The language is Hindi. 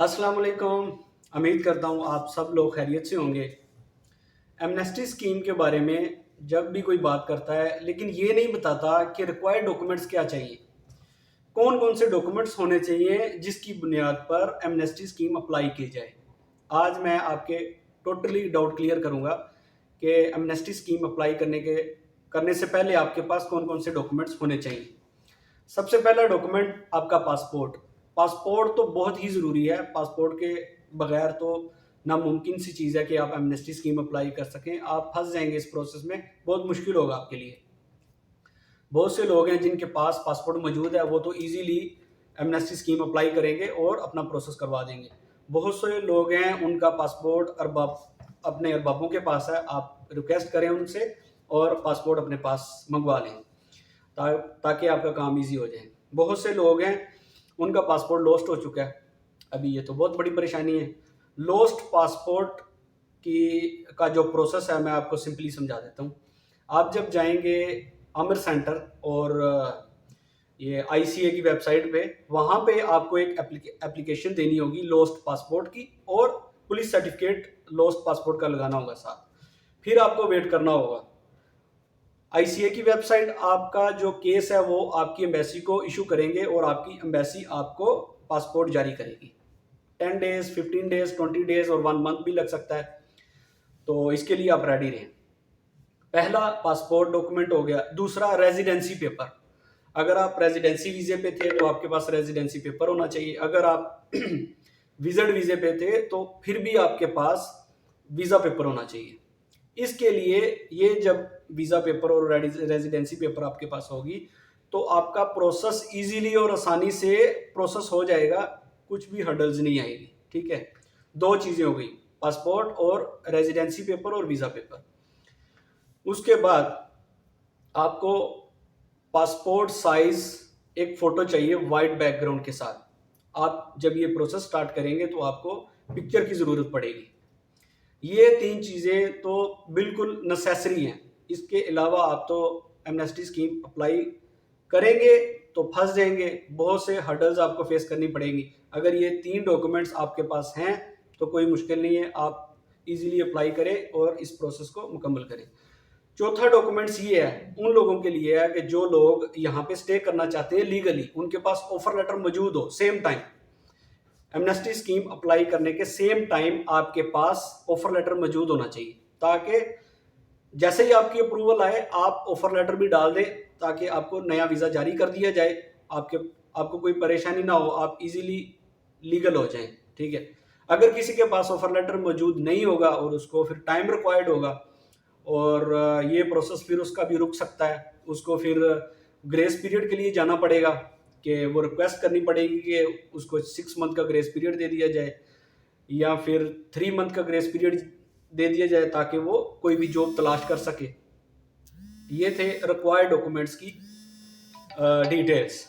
अस्सलाम वालेकुम। उम्मीद करता हूँ आप सब लोग खैरियत से होंगे। एमनेस्टी स्कीम के बारे में जब भी कोई बात करता है लेकिन ये नहीं बताता कि रिक्वायर्ड डॉक्यूमेंट्स क्या चाहिए, कौन कौन से डॉक्यूमेंट्स होने चाहिए जिसकी बुनियाद पर एमनेस्टी स्कीम अप्लाई की जाए। आज मैं आपके टोटली डाउट क्लियर करूँगा कि एमनेस्टी स्कीम अप्लाई करने से पहले आपके पास कौन कौन से डॉक्यूमेंट्स होने चाहिए। सबसे पहला डॉक्यूमेंट आपका पासपोर्ट। पासपोर्ट तो बहुत ही ज़रूरी है। पासपोर्ट के बगैर तो नामुमकिन सी चीज़ है कि आप एमनेस्टी स्कीम अप्लाई कर सकें। आप फंस जाएंगे इस प्रोसेस में, बहुत मुश्किल होगा आपके लिए। बहुत से लोग हैं जिनके पास पासपोर्ट मौजूद है, वो तो इजीली एमनेस्टी स्कीम अप्लाई करेंगे और अपना प्रोसेस करवा देंगे। बहुत से लोग हैं उनका पासपोर्ट अपने अरबाबों के पास है। आप रिक्वेस्ट करें उनसे और पासपोर्ट अपने पास मंगवा लें ताकि आपका काम इजी हो जाए। बहुत से लोग हैं उनका पासपोर्ट लॉस्ट हो चुका है। अभी ये तो बहुत बड़ी परेशानी है। लॉस्ट पासपोर्ट का जो प्रोसेस है मैं आपको सिंपली समझा देता हूँ। आप जब जाएंगे आमिर सेंटर और ये आईसीए की वेबसाइट पे, वहाँ पे आपको एक एप्लीकेशन देनी होगी लॉस्ट पासपोर्ट की, और पुलिस सर्टिफिकेट लॉस्ट पासपोर्ट का लगाना होगा साथ। फिर आपको वेट करना होगा। आईसीए की वेबसाइट आपका जो केस है वो आपकी एम्बेसी को इशू करेंगे और आपकी एम्बेसी आपको पासपोर्ट जारी करेगी। 10 डेज, 15 डेज, 20 डेज और 1 मंथ भी लग सकता है। तो इसके लिए आप रेडी रहें। पहला पासपोर्ट डॉक्यूमेंट हो गया। दूसरा रेजिडेंसी पेपर। अगर आप रेजिडेंसी वीज़े पे थे तो आपके पास रेजिडेंसी पेपर होना चाहिए। अगर आप विजिट वीज़े पे थे तो फिर भी आपके पास वीज़ा पेपर होना चाहिए। इसके लिए ये जब वीज़ा पेपर और रेजिडेंसी पेपर आपके पास होगी तो आपका प्रोसेस इजीली और आसानी से प्रोसेस हो जाएगा, कुछ भी हर्डल्स नहीं आएगी। ठीक है, दो चीज़ें हो गई, पासपोर्ट और रेजिडेंसी पेपर और वीज़ा पेपर। उसके बाद आपको पासपोर्ट साइज एक फ़ोटो चाहिए वाइट बैकग्राउंड के साथ। आप जब ये प्रोसेस स्टार्ट करेंगे तो आपको पिक्चर की ज़रूरत पड़ेगी। ये 3 चीज़ें तो बिल्कुल नेसेसरी हैं। इसके अलावा आप तो एमनेस्टी स्कीम अप्लाई करेंगे तो फंस जाएंगे, बहुत से हर्डल्स आपको फेस करनी पड़ेंगी। अगर ये 3 डॉक्यूमेंट्स आपके पास हैं तो कोई मुश्किल नहीं है, आप इजीली अप्लाई करें और इस प्रोसेस को मुकम्मल करें। चौथा डॉक्यूमेंट्स ये है, उन लोगों के लिए है कि जो लोग यहाँ पे स्टे करना चाहते हैं लीगली, उनके पास ऑफर लेटर मौजूद हो same time. Amnesty scheme apply करने के सेम टाइम आपके पास ऑफर लेटर मौजूद होना चाहिए, ताकि जैसे ही आपकी अप्रूवल आए आप ऑफर लेटर भी डाल दें ताकि आपको नया वीज़ा जारी कर दिया जाए। आपको कोई परेशानी ना हो, आप इजीली लीगल हो जाएं। ठीक है, अगर किसी के पास ऑफर लेटर मौजूद नहीं होगा और उसको फिर टाइम रिक्वायर्ड होगा और ये प्रोसेस फिर उसका भी रुक सकता है, उसको फिर ग्रेस पीरियड के लिए जाना पड़ेगा कि वो रिक्वेस्ट करनी पड़ेगी कि उसको 6 मंथ का ग्रेस पीरियड दे दिया जाए या फिर 3 मंथ का ग्रेस पीरियड दे दिया जाए ताकि वो कोई भी जॉब तलाश कर सके। ये थे रिक्वायर्ड डॉक्यूमेंट्स की डिटेल्स।